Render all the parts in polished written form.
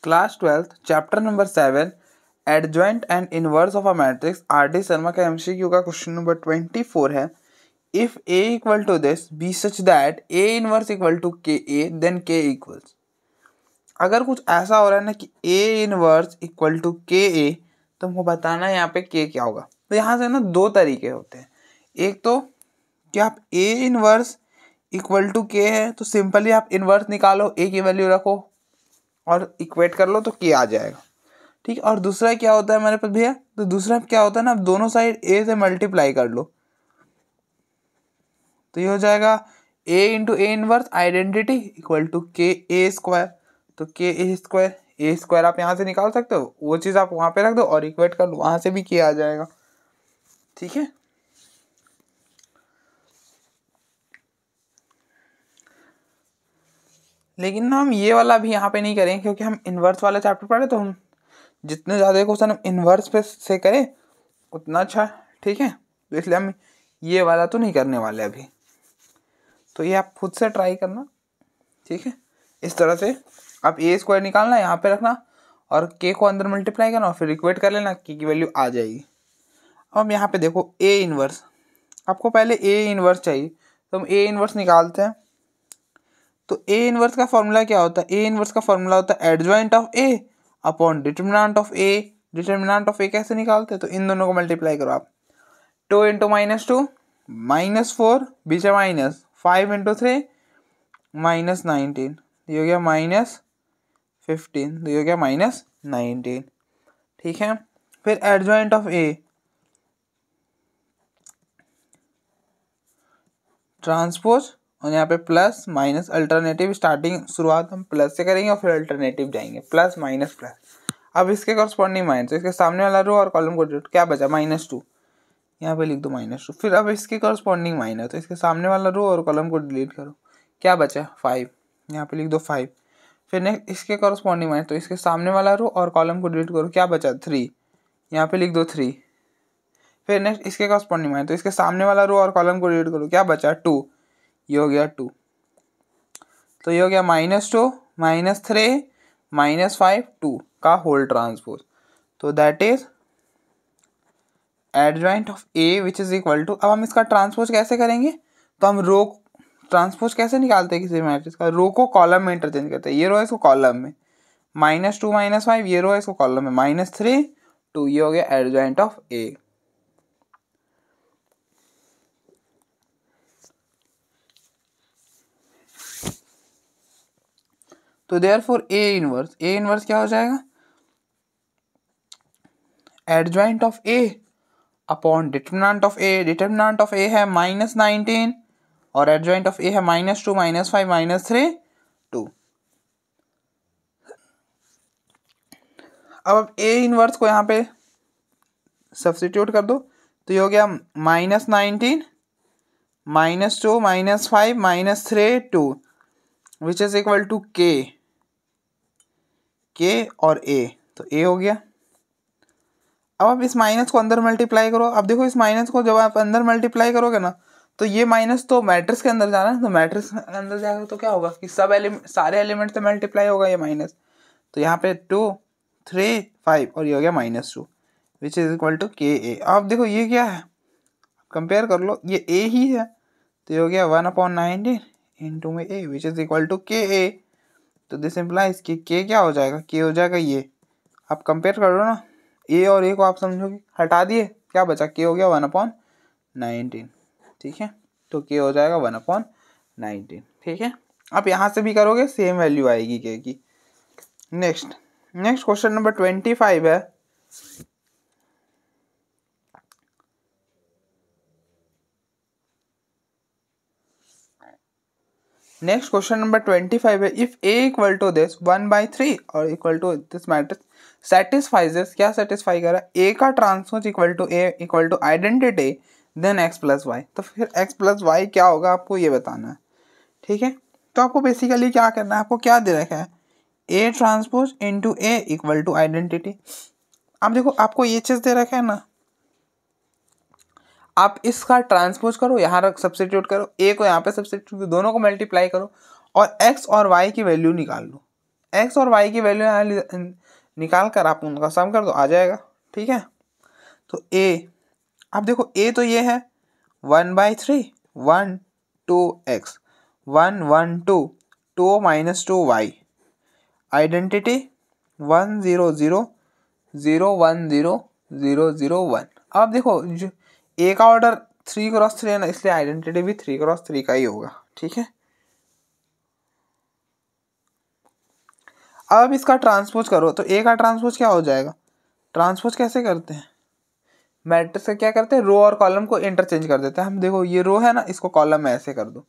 Class 12th chapter number 7 adjoint and inverse of a matrix R D Sharma का MCQ का question number 24 है। If A equal to this B such that A inverse equal to के A then के equals. अगर कुछ ऐसा हो रहा है ना कि ए इनवर्स इक्वल टू के ए, तो हमको बताना है यहाँ पे के क्या होगा। तो यहाँ से ना दो तरीके होते हैं। एक तो कि आप ए इनवर्स इक्वल टू के है तो सिंपली आप इनवर्स निकालो, ए की वैल्यू रखो और इक्वेट कर लो तो के आ जाएगा, ठीक है। और दूसरा क्या होता है हमारे पास भैया, तो दूसरा क्या होता है ना, आप दोनों साइड ए से मल्टीप्लाई कर लो तो ये हो जाएगा A into A inverse identity equal to के ए स्क्वायर। तो के ए स्क्वायर आप यहाँ से निकाल सकते हो, वो चीज़ आप वहाँ पे रख दो और इक्वेट कर लो, वहाँ से भी के आ जाएगा, ठीक है। लेकिन ना हम ये वाला भी यहाँ पे नहीं करेंगे क्योंकि हम इन्वर्स वाला चैप्टर पढ़े, तो हम जितने ज़्यादा क्वेश्चन हम इन्वर्स पे से करें उतना अच्छा, ठीक है। तो इसलिए हम ये वाला तो नहीं करने वाले अभी। तो ये आप खुद से ट्राई करना, ठीक है। इस तरह से आप ए स्क्वायर निकालना, यहाँ पे रखना और के को अंदर मल्टीप्लाई करना और फिर इक्वेट कर लेना, के की वैल्यू आ जाएगी। अब हम यहाँ पे देखो ए इनवर्स, आपको पहले ए इनवर्स चाहिए तो हम ए इनवर्स निकालते हैं। तो ए इनवर्स का फॉर्मूला क्या होता है, ए इनवर्स का फॉर्मूला होता है adjoint of A upon determinant of A. Determinant of A कैसे निकालते हैं, तो इन दोनों को मल्टीप्लाई करो आप, 2 इंटू -2 -4 बीच में माइनस, 5 इंटू 3 -19, ये हो गया -15, तो ये हो गया -19, ठीक है। फिर एडजॉइंट ऑफ ए ट्रांसपोज और यहाँ पे प्लस माइनस अल्टरनेटिव, स्टार्टिंग शुरुआत हम प्लस से करेंगे और फिर अल्टरनेटिव जाएंगे प्लस माइनस प्लस। अब इसके कॉरस्पॉन्डिंग माइनस, इसके सामने वाला रो और कॉलम को डिलीट, क्या बचा -2, यहाँ पे लिख दो -2। फिर अब इसके कॉरस्पॉन्डिंग माइनस, तो इसके सामने वाला रो और कॉलम को डिलीट करो, क्या बचा 5, यहाँ पे लिख दो 5। फिर नेक्स्ट इसके कॉरस्पॉन्डिंग माइनस, तो इसके सामने वाला रो और कॉलम को डिलीट करो, क्या बचा 3, यहाँ पे लिख दो 3। फिर नेक्स्ट इसके कॉरस्पॉन्डिंग माइनस, तो इसके सामने वाला रो और कॉलम को डिलीट करो, क्या बचा 2, ये हो गया 2। तो ये हो गया -2 -3 -5 2 का होल ट्रांसपोज। तो that is adjoint of A which is equal to, अब हम इसका ट्रांसपोज कैसे करेंगे, तो हम रो ट्रांसपोज कैसे निकालते हैं किसी मैट्रिक्स का, रो को कॉलम में इंटरचेंज करते हैं। ये रो है इसको कॉलम में -2 -5, ये रो है इसको कॉलम में -3 2, ये हो गया एडजॉइंट ऑफ ए। तो देयरफॉर ए इनवर्स क्या हो जाएगा, adjoint of A upon determinant of A. Determinant of A है -19 और एडजॉइंट ऑफ ए है -2 -5 -3 2। अब ए इनवर्स को यहाँ पे सब्स्टिट्यूट कर दो, तो ये हो गया -19 -2 -5 -3 2 विच इज इक्वल टू के और ए, तो ए हो गया। अब आप इस माइनस को अंदर मल्टीप्लाई करो। अब देखो इस माइनस को जब आप अंदर मल्टीप्लाई करोगे ना, तो ये माइनस तो मैट्रिक्स के अंदर जाना है, तो मैट्रिक्स के अंदर जाएगा तो क्या होगा कि सारे एलिमेंट से मल्टीप्लाई होगा ये माइनस। तो यहाँ पे 2 3 5 और ये हो गया -2 विच इज इक्वल टू के ए। अब देखो ये क्या है, कंपेयर कर लो, ये ए ही है, तो ये हो गया 1/19 इंटू में ए विच इज इक्वल टू के ए। तो दिस इम्प्लाइज कि के क्या हो जाएगा, के हो जाएगा ये। आप कंपेयर कर लो ना, ए और ए को आप समझोगे, हटा दिए, क्या बचा, के हो गया 1/19, ठीक है। तो के हो जाएगा 1/19, ठीक है। आप यहाँ से भी करोगे सेम वैल्यू आएगी के की। नेक्स्ट क्वेश्चन नंबर 25 है। नेक्स्ट क्वेश्चन नंबर 25 है, if A equal to this 1/3 और equal to this matrix satisfies this, क्या सेटिस्फाई करा, ए का transpose equal to A equal to identity then x + y। तो फिर x + y क्या होगा आपको ये बताना है, ठीक है। तो आपको बेसिकली क्या करना है, आपको क्या दे रखा है, A transpose into A equal to identity. अब देखो आपको ये चीज़ दे रखा है ना, आप इसका ट्रांसपोज करो, यहाँ रख सब्स्टिट्यूट करो, ए को यहाँ पे सब्स्टिट्यूट, दोनों को मल्टीप्लाई करो और x और y की वैल्यू निकाल लो। एक्स और वाई की वैल्यू निकाल कर आप उनका सम कर दो, आ जाएगा। ठीक है, तो ए, अब देखो ए तो ये है 1/3 1 2 x 1 1 2 2 - 2 y, आइडेंटिटी 1 0 0 0 1 0 0 0 1। अब देखो जो ए का ऑर्डर 3x3 है ना, इसलिए आइडेंटिटी भी 3x3 का ही होगा। ठीक है, अब इसका ट्रांसपोज करो तो ए का ट्रांसपोज क्या हो जाएगा, ट्रांसपोज कैसे करते हैं, मैट्रिक्स का क्या करते हैं, रो और कॉलम को इंटरचेंज कर देते हैं हम। देखो ये रो है ना, इसको कॉलम में ऐसे कर दो,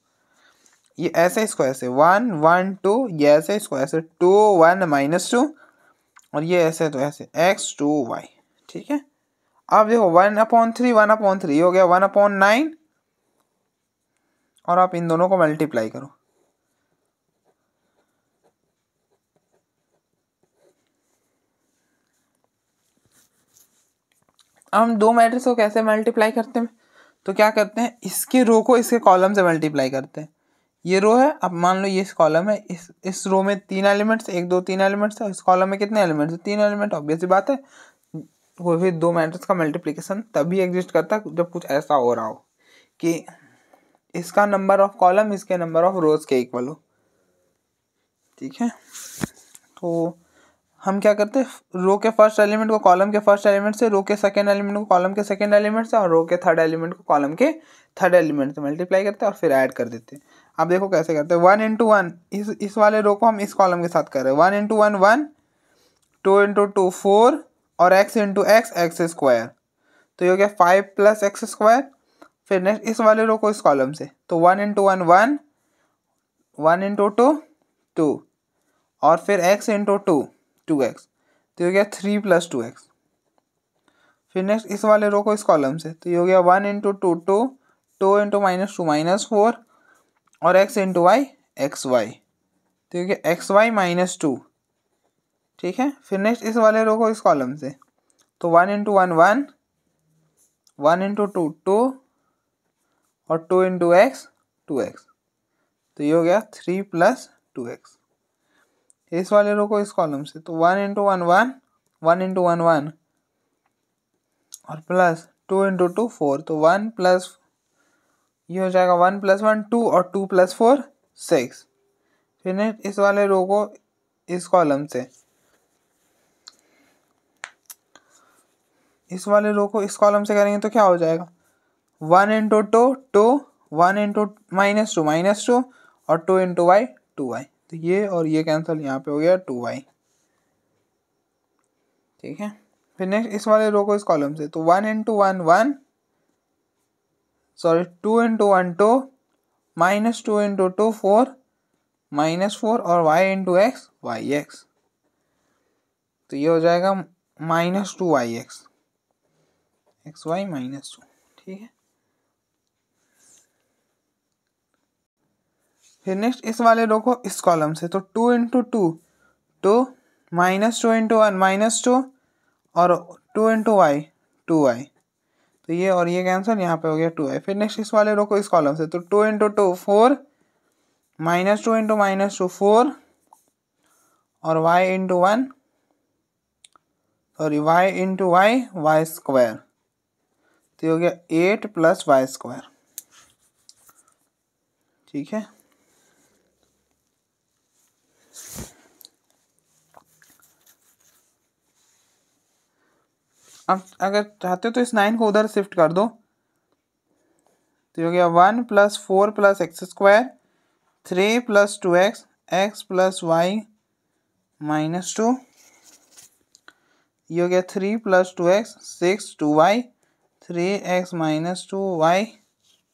ये ऐसे, इसको ऐसे 1 1 2, ये ऐसे, इसको ऐसे 2 1 -2, और ये ऐसे तो ऐसे x 2 y। ठीक है, अब देखो 1/3 1/3 हो गया 1/9, और आप इन दोनों को मल्टीप्लाई करो, हम दो मैट्रिक्स को कैसे मल्टीप्लाई करते हैं, तो क्या करते हैं, इसके रो को इसके कॉलम से मल्टीप्लाई करते हैं। ये रो है, अब मान लो ये इस कॉलम है, इस रो में 3 एलिमेंट्स, 1 2 3 एलिमेंट्स है, इस कॉलम में कितने एलिमेंट्स है, 3 एलिमेंट। ऑब्वियस सी बात है, वो भी दो मैट्रिक्स का मल्टीप्लिकेशन तभी एग्जिस्ट करता है जब कुछ ऐसा हो रहा हो कि इसका नंबर ऑफ कॉलम इसके नंबर ऑफ रोज के इक्वल हो। ठीक है, तो हम क्या करते हैं, रो के फर्स्ट एलिमेंट को कॉलम के फर्स्ट एलिमेंट से, रो के सेकंड एलिमेंट को कॉलम के सेकंड एलिमेंट से, और रो के थर्ड एलिमेंट को कॉलम के थर्ड एलिमेंट से मल्टीप्लाई करते हैं और फिर ऐड कर देते हैं। अब देखो कैसे करते हैं, 1 × 1, इस वाले रो को हम इस कॉलम के साथ कर रहे हैं, 1 × 1 1, 2 × 2 4, और x × x x², तो ये हो गया 5 + x²। फिर नेक्स्ट इस वाले रो को इस कॉलम से, तो 1 × 1 1, 1 × 2 2, और फिर x × 2 2x, तो ये हो गया 3 + 2x। फिर नेक्स्ट इस वाले रो को इस कॉलम से, तो ये हो गया 1 × 2 2, 2 × -2 -4, और x × y xy, तो ये हो गया xy -2। ठीक है, फिर नेक्स्ट इस वाले रो को इस कॉलम से, तो 1 × 1 1, 1 × 2 2, और 2 × x 2x, तो ये हो गया 3 + 2x। इस वाले रो को इस कॉलम से, तो 1 × 1 1, 1 × 1 1, और प्लस 2 × 2 4, तो 1 प्लस, ये हो जाएगा 1 + 1 2, और 2 + 4 6। फिर नेक्स्ट इस वाले रो को इस कॉलम से, इस वाले रो को इस कॉलम से करेंगे तो क्या हो जाएगा, 1 × 2 2, 1 × -2 -2, और 2 × y 2y, तो ये और ये कैंसिल, यहाँ पे हो गया 2y। ठीक है, फिर नेक्स्ट इस वाले रो को इस कॉलम से, तो 1 × 1 1, सॉरी 2 × 1 2, -2 × 2 4 -4, और y × x yx, तो ये हो जाएगा -2yx xy -2। ठीक है, फिर नेक्स्ट इस वाले रो को इस कॉलम से, तो 2 × 2 2, -2 × 1 -2, और 2 × y 2y, तो ये और ये कैंसिल, यहाँ पे हो गया 2y। फिर नेक्स्ट इस वाले रो को इस कॉलम से, तो 2 × 2 4, -2 × -2 4, और y × 1, sorry y × y y², तो ये हो गया 8 + y²। ठीक है, अब अगर चाहते हो तो इस 9 को उधर शिफ्ट कर दो, तो हो गया 1 + 4 + x², 3 + 2x x + y -2, ये हो गया 3 + 2x 6 2y, 3x - 2y,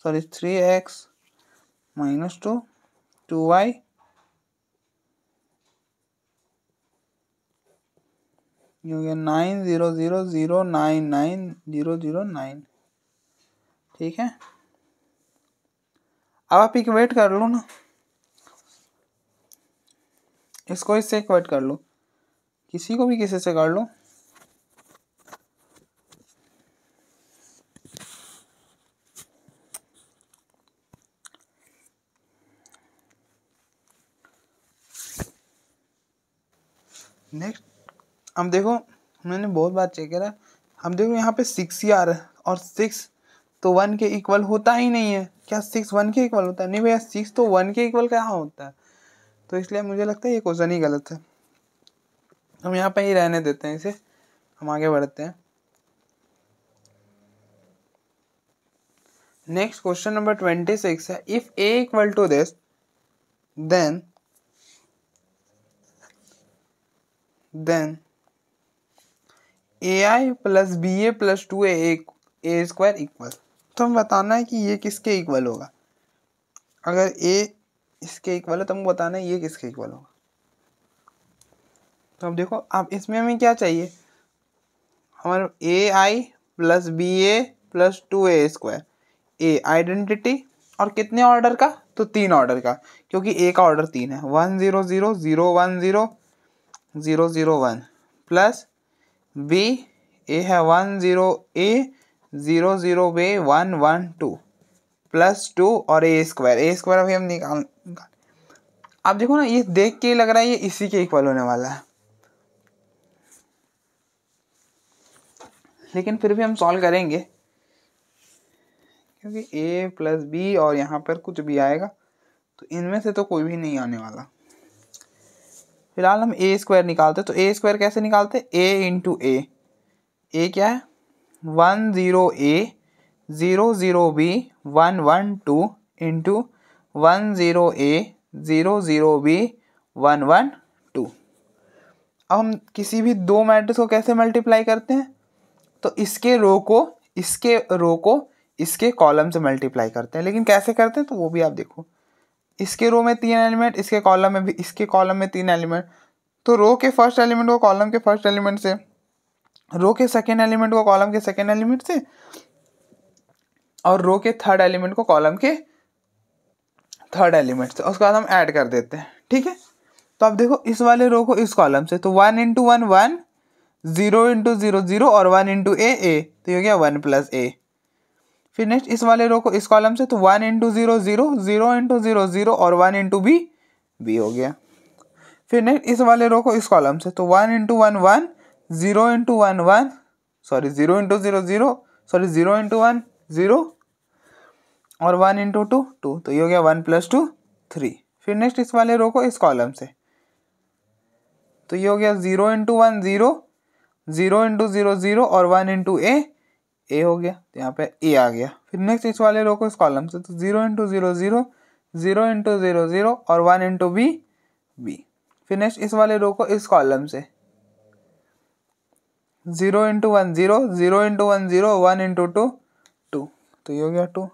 sorry 3x - 2 2y, ये हो गया 9 0 0 0 9 9 0 0 9। ठीक है, अब आप इक्वेट कर लो ना, इसको इससे इक्वेट कर लो, किसी को भी किसी से कर लो। नेक्स्ट अब देखो, मैंने बहुत बार चेक करा, अब देखो यहाँ पे 6 ही आ रहा है और 6 तो 1 के इक्वल होता ही नहीं है। क्या 6 1 के इक्वल होता है? नहीं भैया, 6 तो 1 के इक्वल कहाँ होता है? तो इसलिए मुझे लगता है ये क्वेश्चन ही गलत है। हम यहाँ पे ही रहने देते हैं इसे, हम आगे बढ़ते हैं। नेक्स्ट क्वेश्चन नंबर 26 है, if a equal to this then ai plus ba plus 2a a square equal. तो हम बताना है कि ये किसके इक्वल होगा। अगर a इसके इक्वल है तो हमको बताना है ये किसके इक्वल होगा। तो अब देखो, अब इसमें हमें क्या चाहिए, हमारा ai plus ba plus 2a square, A identity और कितने ऑर्डर का, तो 3 ऑर्डर का, क्योंकि ए का ऑर्डर 3 है। 1 0 0 0 1 0 0 0 1 प्लस बी ए है 1 0 a 0 0 b 1 1 2 प्लस 2 और ए स्क्वायर अभी हम निकाल। आप देखो ना, ये देख के लग रहा है ये इसी के इक्वल होने वाला है, लेकिन फिर भी हम सॉल्व करेंगे क्योंकि a प्लस बी और यहाँ पर कुछ भी आएगा तो इनमें से तो कोई भी नहीं आने वाला। फिलहाल हम ए स्क्वायर निकालते, तो ए स्क्वायर कैसे निकालते, a इंटू ए क्या है 1 0 a 0 0 b 1 1 2 into 1 0 a 0 0 b 1 1 2। अब हम किसी भी दो मैट्रिक्स को कैसे मल्टीप्लाई करते हैं, तो इसके रो को इसके कॉलम से मल्टीप्लाई करते हैं। लेकिन कैसे करते हैं तो वो भी आप देखो, इसके रो में 3 एलिमेंट, इसके कॉलम में 3 एलिमेंट, तो रो के फर्स्ट एलिमेंट को कॉलम के फर्स्ट एलिमेंट से, रो के सेकेंड एलिमेंट को कॉलम के सेकेंड एलिमेंट से, और रो के थर्ड एलिमेंट को कॉलम के थर्ड एलिमेंट से, उसके बाद हम ऐड कर देते हैं। ठीक है, तो अब देखो इस वाले रो को इस कॉलम से, तो 1 इंटू 1 1, 0 इंटू 0 0 और 1 इंटू ए, तो ये हो गया 1 प्लस ए। फिर नेक्स्ट इस वाले रो को इस कॉलम से, तो 1 इंटू 0 0 0 इंटू 0 0 और 1 इंटू बी हो गया। फिर नेक्स्ट इस वाले रो को इस कॉलम से, तो 1 into 1 1, 0 into 1 1, sorry 0 into 0 0, sorry 0 into 1 0 और 1 इंटू 2 2, तो ये हो गया 1 प्लस 2 3। फिर नेक्स्ट इस वाले रो को इस कॉलम से, तो ये हो गया 0 इंटू 1 0, 0 इंटू 0 0 और 1 इंटू ए हो गया, तो यहाँ पे ए आ गया। फिर नेक्स्ट इस वाले रो को इस कॉलम से, तो 0 इंटू 0 0, 0 इंटू 0 0 और 1 इंटू बी। फिर नेक्स्ट इस वाले रो को इस कॉलम से, 0 इंटू 1 0, 0 इंटू 1 0, 1 इंटू 2 2, तो ये हो गया 2।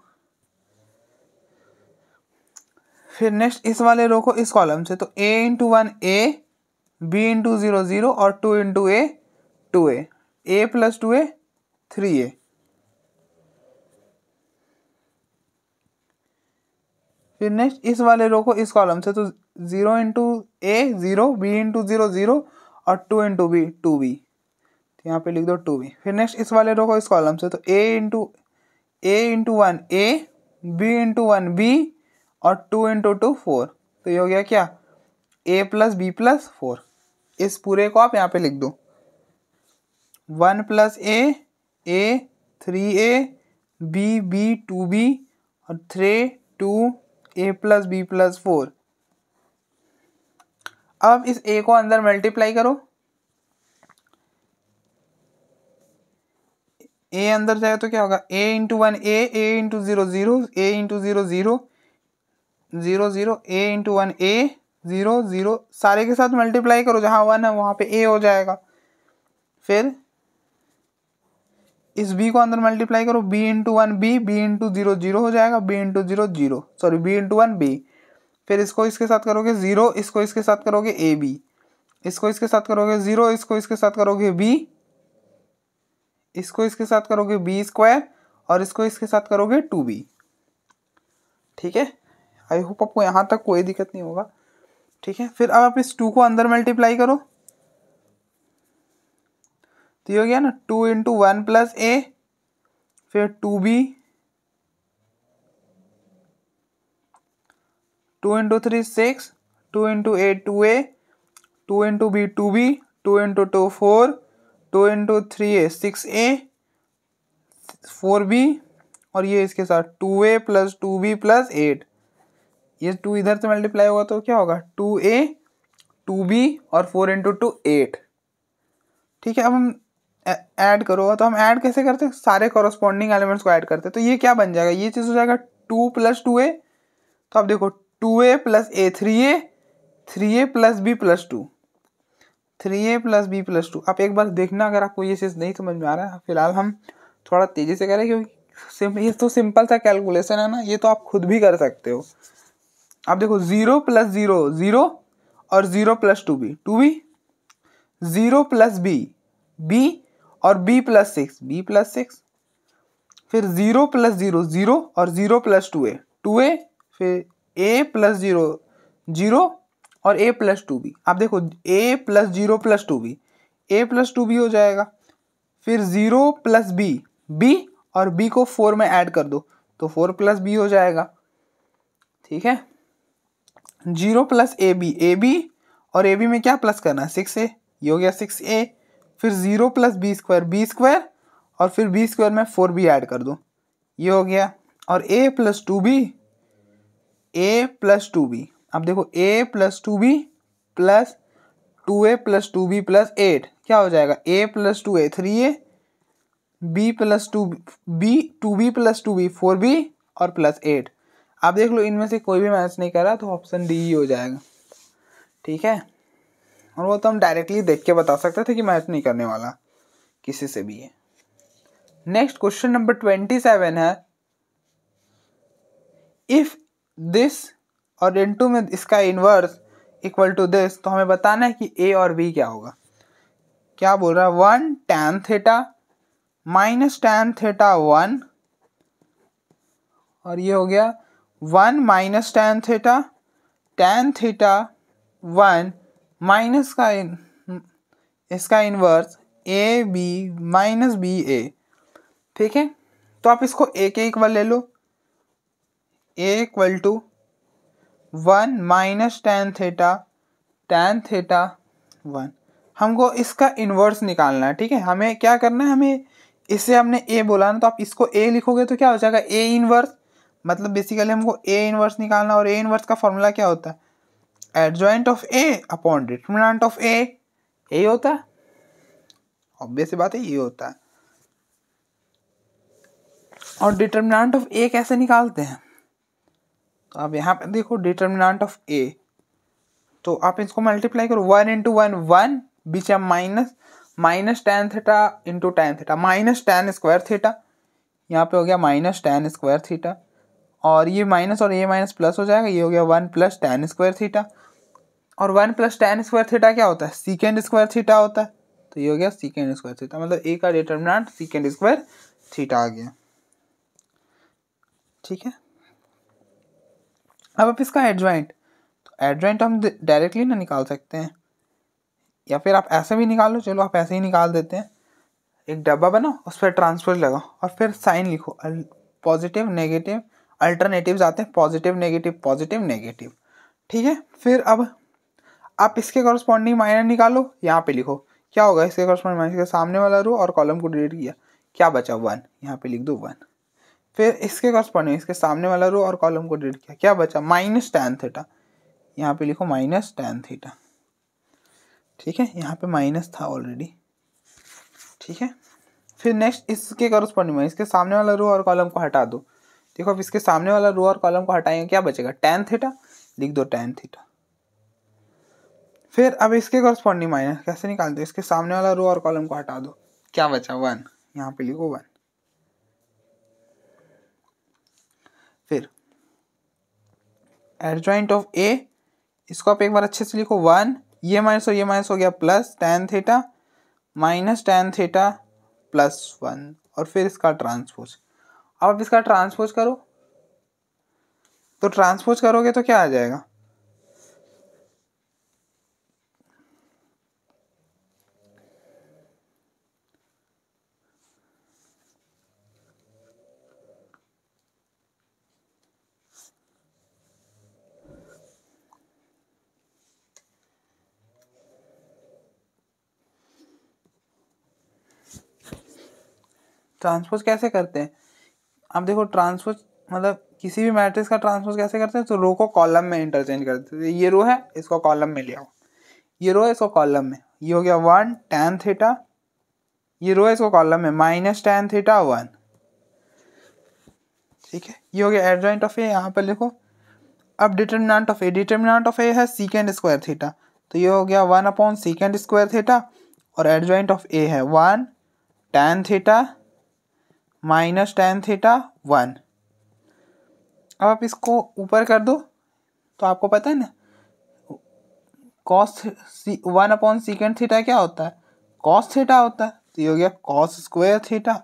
फिर नेक्स्ट इस वाले रो को इस कॉलम से, तो a into 1 a, b into 0 0 और 2 into a 2a, a plus 2a 3a। फिर नेक्स्ट इस वाले रो को इस कॉलम से, तो 0 इंटू a 0, b इंटू 0 0 और 2 इंटू b 2b, तो यहाँ पे लिख दो 2b। फिर नेक्स्ट इस वाले रो को इस कॉलम से, तो a into 1 a, b into 1 b और 2 इंटू 2 4, तो ये हो गया क्या, a प्लस बी प्लस 4। इस पूरे को आप यहाँ पे लिख दो, 1 plus a 3a, b 2b और 3 2 a प्लस बी प्लस 4। अब इस a को अंदर मल्टीप्लाई करो, a अंदर जाए तो क्या होगा, a into 1 a into 0 0, a into 0 0 0 0, a into 1 a 0 0, सारे के साथ मल्टीप्लाई करो, जहाँ 1 है वहाँ पे a हो जाएगा। फिर इस b को अंदर मल्टीप्लाई करो, b इंटू 1 b इंटू 0 0 हो जाएगा, b into 0 0, sorry b into 1 b। फिर इसको इसके साथ करोगे 0, इसको इसके साथ करोगे ए बी, इसको इसके साथ करोगे 0, इसको इसके साथ करोगे b, इसको इसके साथ करोगे b स्क्वायर और इसको इसके साथ करोगे 2b। ठीक है, आई होप आपको यहाँ तक कोई दिक्कत नहीं होगा। ठीक है, फिर अब आप इस 2 को अंदर मल्टीप्लाई करो, तो ये हो गया ना 2 इंटू 1 प्लस ए, फिर 2b, 2 into 3 6, 2 into 8 2a, 2 into b 2b, 2 into 2 4, 2 into 3 6a 4b, और ये इसके साथ 2a प्लस 2b प्लस 8, ये 2 इधर से मल्टीप्लाई होगा तो क्या होगा 2a 2b और 4 इंटू 2 8। ठीक है, अब हम ऐड करो तो हम ऐड कैसे करते हैं, सारे कॉरस्पॉन्डिंग एलिमेंट्स को ऐड करते हैं, तो ये क्या बन जाएगा, ये चीज़ हो जाएगा 2 प्लस 2a, तो आप देखो 2a plus a 3a, 3a plus b plus 2, 3a plus b plus 2। आप एक बार देखना अगर आपको ये चीज़ नहीं समझ में आ रहा है। फिलहाल हम थोड़ा तेज़ी से करें क्योंकि ये तो सिंपल सा कैलकुलेशन है ना, ये तो आप खुद भी कर सकते हो। आप देखो 0 प्लस 0 0 और 0 plus 2b 2b, 0 plus b और b प्लस 6 फिर 0 प्लस 0 0 और 0 प्लस 2a फिर a प्लस 0 0 और a प्लस 2b। आप देखो a plus 0 plus 2b, a plus 2b हो जाएगा। फिर 0 प्लस b और b को 4 में ऐड कर दो तो 4 प्लस b हो जाएगा। ठीक है, 0 प्लस ab और ab में क्या प्लस करना है 6a, ये हो गया 6a। फिर 0 प्लस b स्क्वायर और फिर b स्क्वायर में 4b ऐड कर दो, ये हो गया। और a प्लस 2b, अब देखो a plus 2b plus 2a plus 2b plus 8 क्या हो जाएगा, a plus 2a 3a, b plus 2b plus 2b 4b और प्लस 8। आप देख लो इनमें से कोई भी मैच नहीं कर रहा तो ऑप्शन डी ही हो जाएगा। ठीक है, और वो तो हम डायरेक्टली देख के बता सकते थे कि मैच नहीं करने वाला किसी से भी है। नेक्स्ट क्वेश्चन नंबर 27 है, इफ दिस और इनटू में इसका इनवर्स इक्वल टू दिस, तो हमें बताना है कि a और b क्या होगा। क्या बोल रहा है 1 tan theta minus tan theta 1, और ये हो गया 1 माइनस tan थीटा 1 माइनस का इसका inverse A B minus B A. ठीक है, तो आप इसको a के इक्वल ले लो, a equal to 1 minus tan theta 1। हमको इसका इन्वर्स निकालना है। ठीक है, हमें क्या करना है, हमें इससे हमने a बोला ना, तो आप इसको a लिखोगे तो क्या हो जाएगा a इन्वर्स, मतलब बेसिकली हमको a इन्वर्स निकालना, और a इन्वर्स का फॉर्मूला क्या होता है, adjoint of a upon determinant of a, यही होता है, ऑब्वियस बात है ये होता है। और डिटरमिनेंट ऑफ a कैसे निकालते हैं, तो आप यहाँ पे देखो डिटरमिनेंट ऑफ a, तो आप इसको मल्टीप्लाई करो 1 इंटू 1 बीच minus tan theta into tan theta minus tan square theta, यहाँ पे हो गया माइनस टैन स्क्वायर थीटा, और ये माइनस और ये माइनस प्लस हो जाएगा, ये हो गया 1 प्लस टैन स्क्वायर थीटा, और 1 प्लस टैन स्क्वायर थीटा क्या होता है सीकेंड स्क्वायर थीटा होता है, तो ये हो गया सीकेंड स्क्वायर थीटा, मतलब a का डिटरमिनेंट सीकेंड स्क्वायर थीटा आ गया। ठीक है, अब आप इसका एडजॉइंट, तो एडजॉइंट हम डायरेक्टली ना निकाल सकते हैं, या फिर आप ऐसे भी निकाल लो, चलो आप ऐसे ही निकाल देते हैं। एक डब्बा बनाओ, उस पर ट्रांसफर लगाओ और फिर साइन लिखो, पॉजिटिव नेगेटिव अल्टरनेटिव्स आते हैं, पॉजिटिव नेगेटिव। ठीक है, फिर अब आप इसके कॉरस्पॉन्डिंग माइनर निकालो, यहाँ पे लिखो क्या होगा, इसके कॉरस्पॉन्डिंग माइनर के सामने वाला रो और कॉलम को डिलीट किया, क्या बचा 1, यहाँ पे लिख दो 1। फिर इसके कॉरस्पॉन्डिंग इसके सामने वाला रो और कॉलम को डिलीट किया, क्या बचा माइनस टैन थीटा, यहाँ पे लिखो माइनस टैन थीटा। ठीक है, यहाँ पे माइनस था ऑलरेडी। ठीक है, फिर नेक्स्ट इसके कॉरस्पॉन्डिंग में इसके सामने वाला रो और कॉलम को हटा दो। देखो अब इसके सामने वाला रो और कॉलम को हटाएंगे, क्या बचेगा टैन थीटा, लिख दो टैन थीटा। फिर अब इसके कॉरस्पॉन्डिंग माइनस कैसे निकालते हो, इसके सामने वाला रो और कॉलम को हटा दो, क्या बचा 1, यहाँ पे लिखो 1। फिर एडजॉइंट ऑफ a, इसको आप एक बार अच्छे से लिखो 1, ये माइनस हो गया plus tan theta minus tan theta plus 1, और फिर इसका ट्रांसपोज। अब आप इसका ट्रांसपोज करो, तो ट्रांसपोज करोगे तो क्या आ जाएगा, ट्रांसपोज कैसे करते हैं? आप देखो ट्रांसपोज मतलब किसी भी मैट्रिक्स का ट्रांसपोज कैसे करते हैं, तो रो को कॉलम में इंटरचेंज करते हैं। ये रो है, इसको कॉलम में ले आओ, ये रो है, इसको कॉलम में, ये हो गया 1 tan थीटा, ये रो है, इसको कॉलम में माइनस tan थीटा 1, ठीक है। ये हो गया एडजॉइंट ऑफ ए, यहाँ पर लिखो। अब determinant of A, determinant of A है सीकेंड स्क्वायर थीटा, तो ये हो गया 1 सेकेंड स्क्वायर थीटा, और एडजॉइंट ऑफ ए है 1 tan theta minus tan theta 1। अब आप इसको ऊपर कर दो, तो आपको पता है ना कॉस 1 सेकेंड थीटा क्या होता है, कॉस थीटा होता है, तो ये हो गया कॉस स्क्वायर थीटा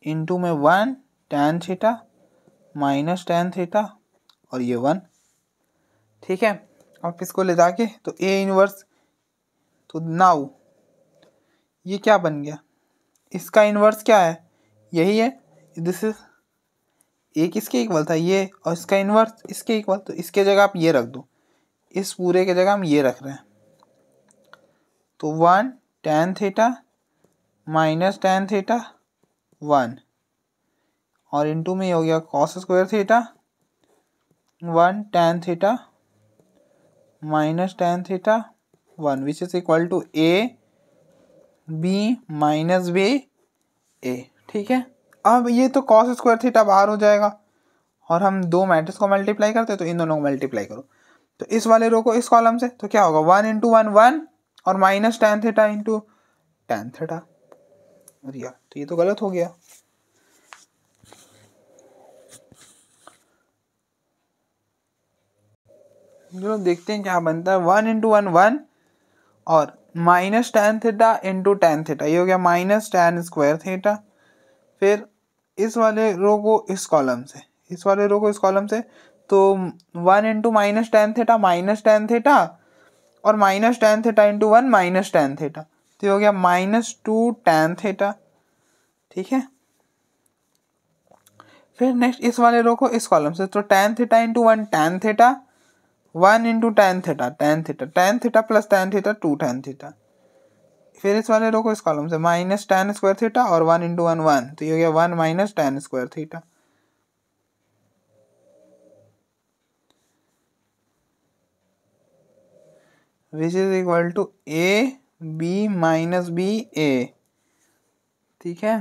इंटू में 1 tan theta minus tan theta और ये 1, ठीक है। अब इसको ले जाके तो ए इनवर्स, तो नाउ ये क्या बन गया, इसका इनवर्स क्या है, यही है, दिस इज ए किसके इक्वल था ये, और इसका इनवर्स इसके इक्वल, तो इसके जगह आप ये रख दो, इस पूरे के जगह हम ये रख रहे हैं, तो 1 tan theta minus tan theta 1 और इंटू में हो गया cos square theta 1 tan theta minus tan theta 1 which is equal to A B minus B A, ठीक है। अब ये तो कॉस स्क्वायर थीटा बाहर हो जाएगा, और हम दो मैट्रिक्स को मल्टीप्लाई करते हैं, तो इन दोनों को मल्टीप्लाई करो, तो इस वाले रो को इस कॉलम से, तो क्या होगा 1 इंटू 1 1 और minus tan theta into tan theta. अरे यार, तो ये तो गलत हो गया। जो देखते हैं क्या बनता है, 1 इंटू 1 1 और minus tan theta into tan theta, ये हो गया माइनस tan स्क्वायर थीटा। फिर इस वाले रो को इस कॉलम से, इस वाले रो को इस कॉलम से, तो 1 इंटू माइनस tan थीटा और minus tan theta into 1 minus tan theta, तो ये हो गया -2 tan थीटा, ठीक है। फिर नेक्स्ट इस वाले रो को इस कॉलम से, तो tan theta into 1 tan theta 1 into tan theta plus tan theta 2 tan theta. फिर इस वाले रो को इस कॉलम से माइनस tan स्क्वायर थीटा और 1 इंटू 1 1, तो ये हो गया 1 minus tan square theta. Which is equal to A B minus B A, ठीक है।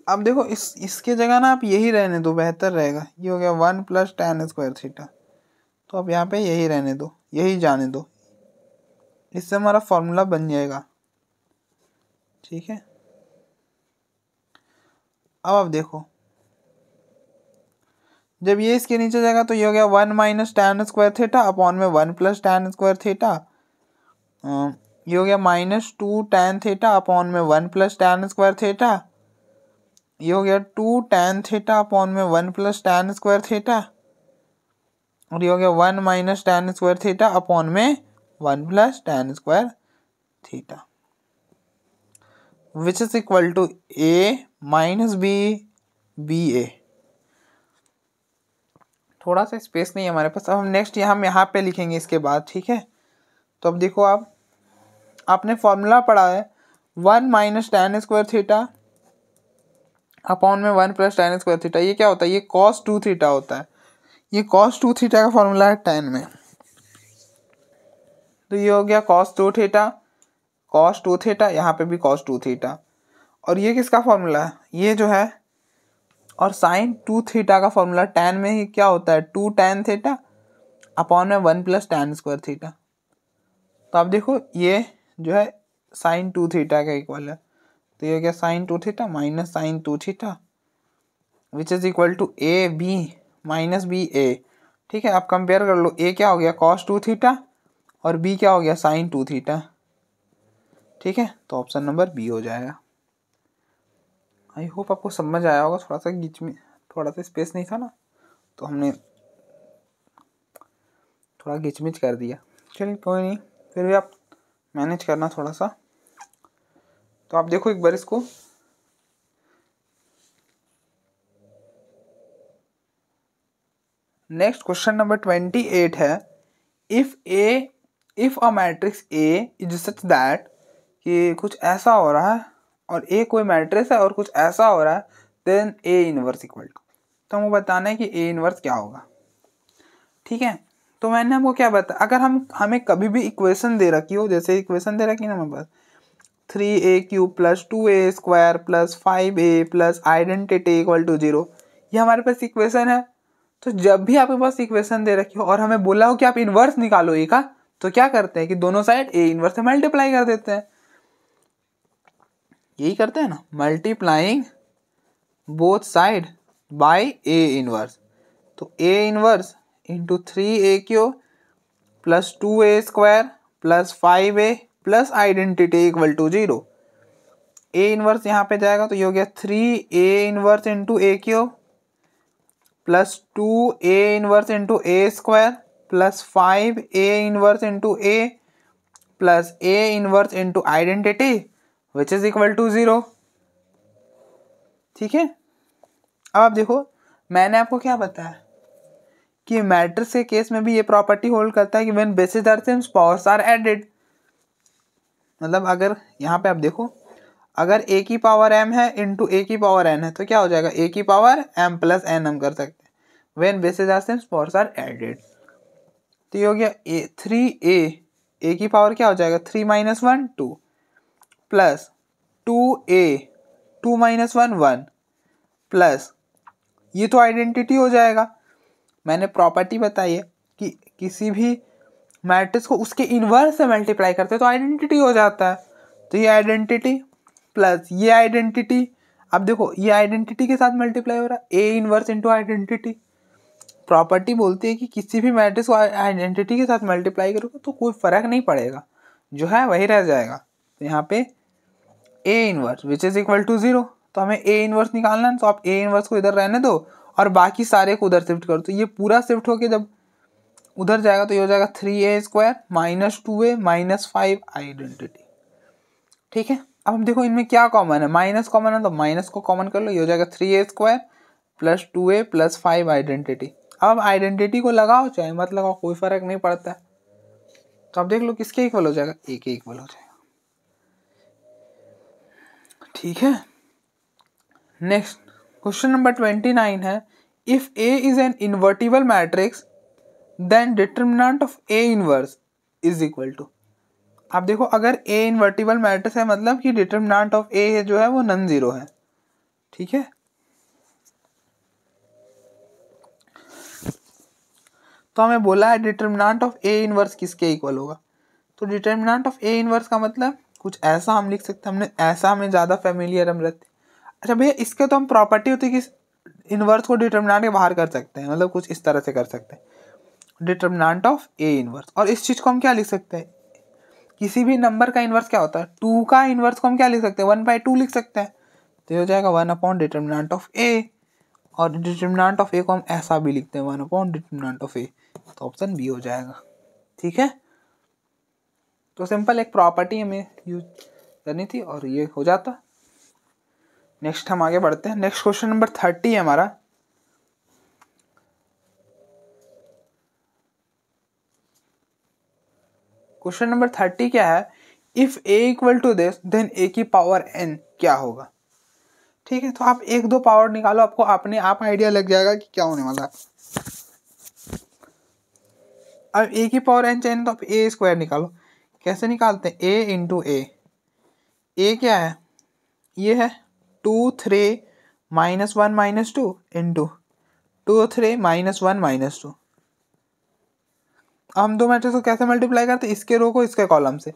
अब देखो इसके जगह ना आप यही रहने दो, बेहतर रहेगा। ये हो गया 1 प्लस tan स्क्वायर थीटा, तो अब यहाँ पे यही रहने दो, यही जाने दो, इससे हमारा फॉर्मूला बन जाएगा, ठीक है। अब आप देखो जब ये इसके नीचे जाएगा, तो ये हो गया 1 minus tan square theta upon में 1 प्लस tan स्क्वायर थीटा, ये हो गया -2 tan थीटा अपॉन में 1 प्लस tan स्क्वायर थीटा, ये हो गया 2 tan थीटा अपॉन में 1 प्लस tan स्क्वायर थीटा, और ये हो गया 1 minus tan square theta upon में 1 plus tan square theta, which is equal to A minus B B A. थोड़ा सा स्पेस नहीं है हमारे पास, अब हम नेक्स्ट यहाँ पे लिखेंगे इसके बाद, ठीक है। तो अब देखो आपने फॉर्मूला पढ़ा है 1 minus tan square theta upon में 1 प्लस tan स्क्वायर थीटा, ये क्या होता है, ये cos 2 थीटा होता है, ये cos 2 थीटा का फॉर्मूला है tan में, तो ये हो गया cos 2 थीटा, यहाँ पे भी cos 2 थीटा, और ये किसका फॉर्मूला है, ये जो है, और sin 2 थीटा का फॉर्मूला tan में ही क्या होता है 2 tan थीटा अपॉन में 1 प्लस tan स्क्वायर थीटा। तो आप देखो ये जो है sin 2 थीटा का इक्वल है, तो ये हो गया sin 2 theta minus sin 2 theta which is equal to A B minus B A, ठीक है। आप कंपेयर कर लो, ए क्या हो गया cos 2 थीटा और बी क्या हो गया sin 2 थीटा, ठीक है। तो ऑप्शन नंबर बी हो जाएगा। आई होप आपको समझ आया होगा, थोड़ा सा बीच में थोड़ा सा स्पेस नहीं था ना, तो हमने थोड़ा घिचमिच कर दिया, चलिए कोई नहीं, फिर भी आप मैनेज करना थोड़ा सा। तो आप देखो एक बार इसको, नेक्स्ट क्वेश्चन नंबर 28 है, if a matrix A is such that, कि कुछ ऐसा हो रहा है और ए कोई मैट्रिक्स है और कुछ ऐसा हो रहा है, then A inverse equal to, तो हमको बताना है कि ए इनवर्स क्या होगा। ठीक है, तो मैंने हमको क्या बताया, अगर हमें कभी भी इक्वेशन दे रखी हो, जैसे इक्वेशन दे रखी है ना हमारे पास 3a³ + 2a² + 5a + identity equal to 0, ये हमारे पास इक्वेशन है। तो जब भी आपके पास इक्वेशन दे रखी हो और हमें बोला हो कि आप इन्वर्स निकालो ए का, तो क्या करते हैं कि दोनों साइड ए इन्वर्स से मल्टीप्लाई कर देते हैं। यही करते हैं ना, multiplying both side by A inverse. तो A inverse into 3a³ + 2a² + 5a + identity equal to 0। A inverse यहाँ पे जाएगा तो ये हो गया 3a inverse into a³ + 2a inverse into a² + 5a inverse into a + a inverse into identity which is equal to 0। ठीक है, अब आप देखो मैंने आपको क्या बताया कि मैट्रिक्स के केस में भी ये प्रॉपर्टी होल्ड करता है कि when basis are same powers are added. मतलब अगर यहाँ पे आप देखो, अगर a की पावर m है इंटू a की पावर n है तो क्या हो जाएगा, a की पावर m + n हम कर सकते हैं when basis are same powers are added. तो ये हो गया 3a, a की पावर क्या हो जाएगा 3 - 1 2 प्लस 2a 2 - 1 1 प्लस ये तो आइडेंटिटी हो जाएगा। मैंने प्रॉपर्टी बताई है कि किसी भी मैट्रिक्स को उसके इन्वर्स से मल्टीप्लाई करते हैं तो आइडेंटिटी हो जाता है। तो ये आइडेंटिटी प्लस ये आइडेंटिटी, अब देखो ये आइडेंटिटी के साथ मल्टीप्लाई हो रहा है, A inverse into identity. Property बोलती है कि किसी भी मैट्रिक्स को आइडेंटिटी के साथ मल्टीप्लाई करोगे तो कोई फर्क नहीं पड़ेगा, जो है वही रह जाएगा। तो यहाँ पे A inverse which is equal to 0, तो हमें ए इनवर्स निकालना है, तो आप ए इनवर्स को इधर रहने दो और बाकी सारे को उधर शिफ्ट करो। तो ये पूरा शिफ्ट होके जब उधर जाएगा तो ये हो जाएगा 3a² - 2a - 5 आइडेंटिटी। ठीक है, अब हम देखो इनमें क्या कॉमन है, माइनस कॉमन है तो माइनस को कॉमन कर लो, ये हो जाएगा 3a² + 2a + 5 आइडेंटिटी। अब आइडेंटिटी को लगाओ चाहे मत लगाओ कोई फर्क नहीं पड़ता है। तो अब देख लो किसके इक्वल हो जाएगा, ए के इक्वल हो जाएगा। ठीक है, नेक्स्ट क्वेश्चन नंबर 29 है, if A is an invertible matrix then determinant of A inverse is equal to. आप देखो अगर ए इन्वर्टिबल मैट्रिक्स है मतलब कि डिटर्मिनेंट ऑफ ए जो है वो नॉन जीरो है। ठीक है, तो हमें बोला है डिटर्मिनेंट ऑफ ए इनवर्स किसके इक्वल होगा। तो डिटर्मिनेंट ऑफ ए इनवर्स का मतलब कुछ ऐसा हम लिख सकते हैं, हमने ऐसा हमें ज़्यादा फेमिलियर हम रहते। अच्छा भैया इसके तो हम प्रॉपर्टी होती है कि इनवर्स को डिटर्मिनेंट के बाहर कर सकते हैं, मतलब कुछ इस तरह से कर सकते हैं डिटर्मिनेंट ऑफ ए इनवर्स। और इस चीज़ को हम क्या लिख सकते हैं, किसी भी नंबर का इनवर्स क्या होता है, 2 का इनवर्स को हम क्या लिख सकते हैं 1/2 लिख सकते हैं। तो ये हो जाएगा 1 डिटर्मिनेंट ऑफ ए, और डिटर्मिनेंट ऑफ ए को हम ऐसा भी लिखते हैं 1 डिटर्मिनेंट ऑफ ए, तो ऑप्शन बी हो जाएगा। ठीक है, तो सिंपल एक प्रॉपर्टी हमें यूज करनी थी और ये हो जाता। नेक्स्ट हम आगे बढ़ते हैं, नेक्स्ट क्वेश्चन नंबर 30 है हमारा। क्वेश्चन नंबर 30 क्या है, if A equal to this then A की पावर n क्या होगा। ठीक है, तो आप एक दो पावर निकालो, आपको अपने आप आइडिया लग जाएगा कि क्या होने वाला है। अब ए की पावर n चाहिए तो आप ए स्क्वायर निकालो। कैसे निकालते हैं, ए इंटू ए क्या है, ये है 2 3 -1 - 2 इंटू 2 3 -1 - 2। हम दो मैट्रिक्स को कैसे मल्टीप्लाई करते हैं, इसके रो को इसके कॉलम से,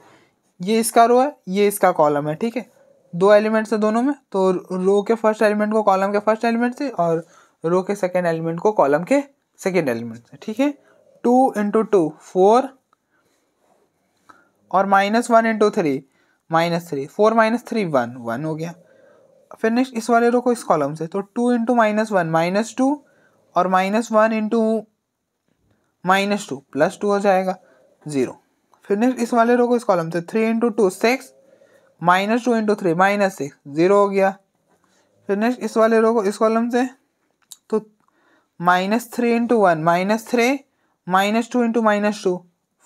ये इसका रो है ये इसका कॉलम है। ठीक है, दो एलिमेंट्स है दोनों में, तो रो के फर्स्ट एलिमेंट को कॉलम के फर्स्ट एलिमेंट से और रो के सेकेंड एलिमेंट को कॉलम के सेकेंड एलिमेंट से। ठीक है, 2 × 2 4 और -1 × 3 -3, 4 - 3 1 1 हो गया। फिर नेक्स्ट इस वाले रो को इस कॉलम से, तो 2 × -1 -2 और -1 × -2 +2 हो जाएगा 0। फिर नेक्स्ट इस वाले रो को इस कॉलम से 3 × 2 6 -2 × 3 -6 0 हो गया। फिर नेक्स्ट इस वाले रो को इस कॉलम से, तो -3 इंटू 1 -3 -2 इंटू -2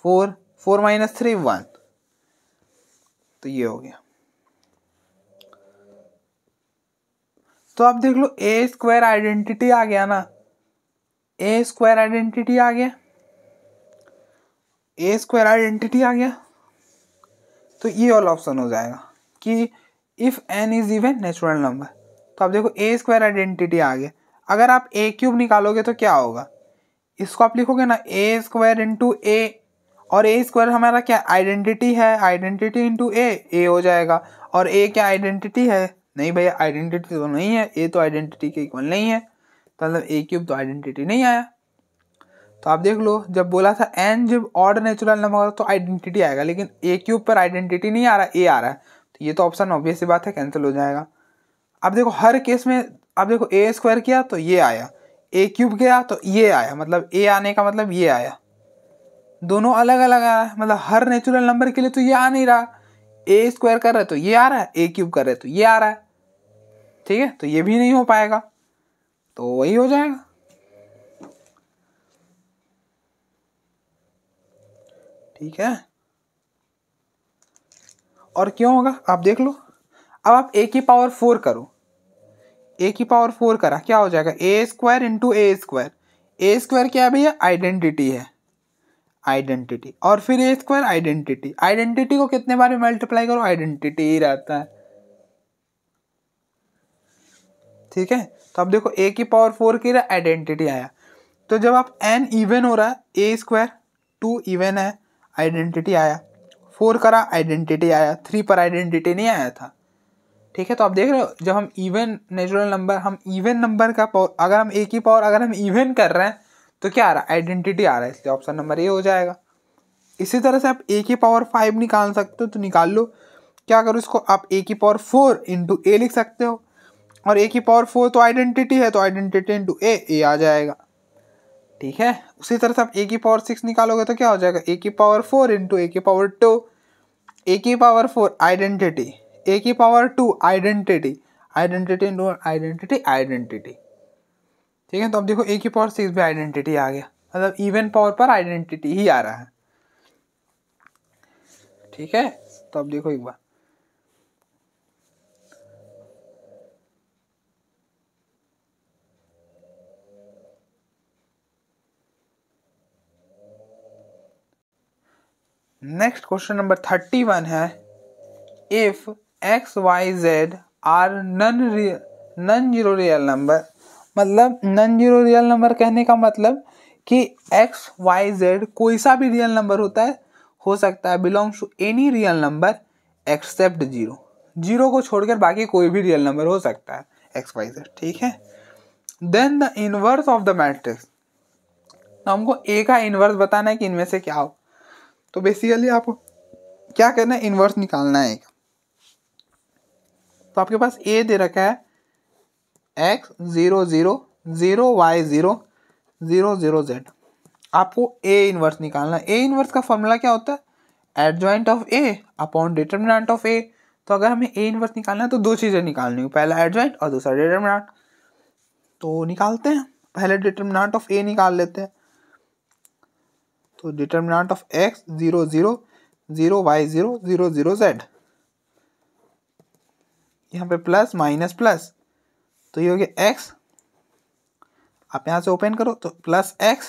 4 4 -3 1। तो ये हो गया। तो आप देख लो ए स्क्वायर आइडेंटिटी आ गया ना, ए स्क्वायर आइडेंटिटी आ गया, ए स्क्वायर आइडेंटिटी आ गया। तो ये वाला ऑप्शन हो जाएगा कि if n is even natural number. तो आप देखो ए स्क्वायर आइडेंटिटी आ गया। अगर आप ए क्यूब निकालोगे तो क्या होगा, इसको आप लिखोगे ना ए स्क्वायर इंटू ए, और ए स्क्वायर हमारा क्या आइडेंटिटी है, आइडेंटिटी इंटू ए हो जाएगा। और ए क्या आइडेंटिटी है, नहीं भैया आइडेंटिटी तो नहीं है, ए तो आइडेंटिटी के इक्वल नहीं है, तो मतलब ए क्यूब तो आइडेंटिटी नहीं आया। तो आप देख लो जब बोला था एन जब ऑड नेचुरल नंबर होगा तो आइडेंटिटी आएगा, लेकिन ए क्यूब पर आइडेंटिटी नहीं आ रहा, ए आ रहा है, तो ये तो ऑप्शन ऑब्वियस सी बात है कैंसिल हो जाएगा। अब देखो हर केस में अब देखो ए स्क्वायर किया तो ये आया, ए क्यूब गया तो ये आया, मतलब ए आने का मतलब ये आया, दोनों अलग अलग आया, मतलब हर नेचुरल नंबर के लिए तो ये आ नहीं रहा, ए स्क्वायर कर रहे तो ये आ रहा है, ए क्यूब कर रहे तो ये आ रहा है, ठीक है, तो ये भी नहीं हो पाएगा, तो वही हो जाएगा। ठीक है, और क्यों होगा आप देख लो। अब आप ए की पावर 4 करो, ए की पावर 4 करा क्या हो जाएगा, ए स्क्वायर इंटू ए स्क्वायर। ए स्क्वायर क्या है भैया, आइडेंटिटी है, आइडेंटिटी, और फिर ए स्क्वायर आइडेंटिटी, आइडेंटिटी को कितने बार मल्टीप्लाई करो आइडेंटिटी ही रहता है। ठीक है, तो अब देखो ए की पावर 4 की आइडेंटिटी आया, तो जब आप एन इवन हो रहा है, ए स्क्वायर 2 इवन है, आइडेंटिटी आया, 4 करा आइडेंटिटी आया, 3 पर आइडेंटिटी नहीं आया था। ठीक है, तो आप देख रहे हो जब हम इवन नेचुरल नंबर, हम इवन नंबर का पावर, अगर हम ए की पावर अगर हम इवन कर रहे हैं तो क्या आ रहा है, आइडेंटिटी आ रहा है, इसलिए ऑप्शन नंबर ए हो जाएगा। इसी तरह से आप ए की पावर 5 निकाल सकते हो, तो निकाल लो, क्या करो इसको, आप ए की पावर 4 इंटू ए लिख सकते हो, और ए की पावर 4 तो आइडेंटिटी है, तो आइडेंटिटी इंटू ए आ जाएगा। ठीक है, उसी तरह से आप ए की पावर 6 निकालोगे तो क्या हो जाएगा, ए की पावर 4 इंटू ए की पावर 2, ए की पावर 4 आइडेंटिटी, ए की power 2 identity, identity into identity identity. ठीक है, तो अब देखो ए की पावर 6 भी आइडेंटिटी आ गया, मतलब इवन पावर पर आइडेंटिटी ही आ रहा है। ठीक है, तो अब देखो एक बार, नेक्स्ट क्वेश्चन नंबर 31 है, if x y z are non zero real number. मतलब नन जीरो रियल नंबर कहने का मतलब कि एक्स वाई जेड कोई सा भी रियल नंबर होता है, हो सकता है, belongs to any real number except zero, zero को छोड़कर बाकी कोई भी रियल नंबर हो सकता है एक्स वाई जेड। ठीक है, then the inverse of the matrix, तो हमको ए का इनवर्स बताना है कि इनमें से क्या हो। तो बेसिकली आपको क्या करना है, इनवर्स निकालना है। तो आपके पास ए दे रखा है x 0 0 0 y 0 0 0 z, आपको ए इनवर्स निकालना है। ए इनवर्स का फॉर्मूला क्या होता है, adjoint of A upon determinant of A. तो अगर हमें ए इनवर्स निकालना है तो दो चीज़ें निकालनी है, पहला एडजॉइंट और दूसरा डिटर्मिनेंट। तो निकालते हैं, पहले डिटर्मिनेंट ऑफ ए निकाल लेते हैं। तो determinant of x 0 0 0 y 0 0 0 z, यहाँ पे प्लस माइनस प्लस, तो ये हो गया x, आप यहाँ से ओपन करो तो प्लस x,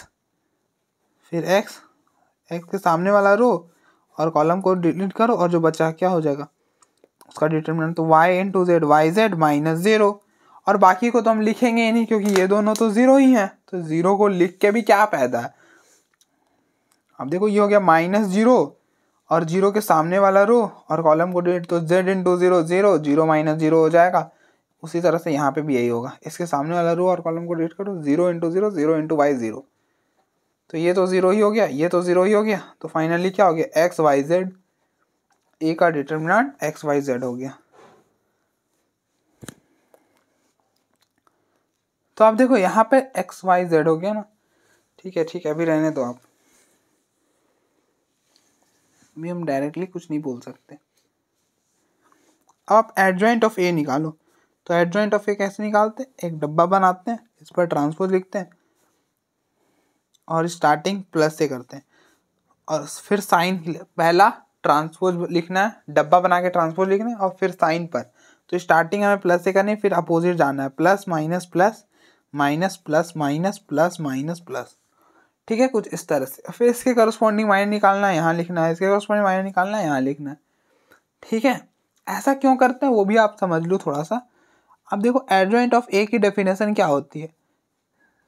फिर x के सामने वाला रो और कॉलम को डिलीट करो, और जो बचा क्या हो जाएगा उसका डिटर्मिनेंट, तो y into z y z minus 0, और बाकी को तो हम लिखेंगे ही नहीं क्योंकि ये दोनों तो जीरो ही हैं, तो जीरो को लिख के भी क्या फायदा है। अब देखो ये हो गया -0 और जीरो के सामने वाला रो और कॉलम को डिलीट, तो z इंटू 0 0 0 माइनस 0 हो जाएगा। उसी तरह से यहाँ पे भी यही होगा, इसके सामने वाला रो और कॉलम को डिलीट करो, 0 इंटू 0 0 इंटू वाई 0, तो ये तो जीरो ही हो गया, ये तो जीरो ही हो गया, तो फाइनली क्या हो गया, एक्स वाई जेड, ए का डिटर्मिनेंट एक्स वाई जेड हो गया। तो आप देखो यहाँ पे एक्स वाई जेड हो गया ना। ठीक है अभी रहने दो, आप भी हम डायरेक्टली कुछ नहीं बोल सकते। आप एडजॉइंट ऑफ ए निकालो, तो एडजॉइंट ऑफ ए कैसे निकालते हैं, एक डब्बा बनाते हैं, इस पर ट्रांसपोज लिखते हैं, और स्टार्टिंग प्लस से करते हैं, और फिर साइन पहला ट्रांसपोज लिखना है, डब्बा बना के ट्रांसपोज लिखना है, और फिर साइन पर। तो स्टार्टिंग हमें प्लस से करनी है, फिर अपोजिट जाना है, plus minus plus minus plus minus plus minus plus, ठीक है, कुछ इस तरह से। फिर इसके करस्पॉन्डिंग माइनस निकालना है, यहाँ लिखना है, इसके करस्पॉन्डिंग माइनस निकालना है, यहाँ लिखना है, ठीक है। ऐसा क्यों करते हैं वो भी आप समझ लो थोड़ा सा। अब देखो एडजॉइंट ऑफ ए की डेफिनेशन क्या होती है,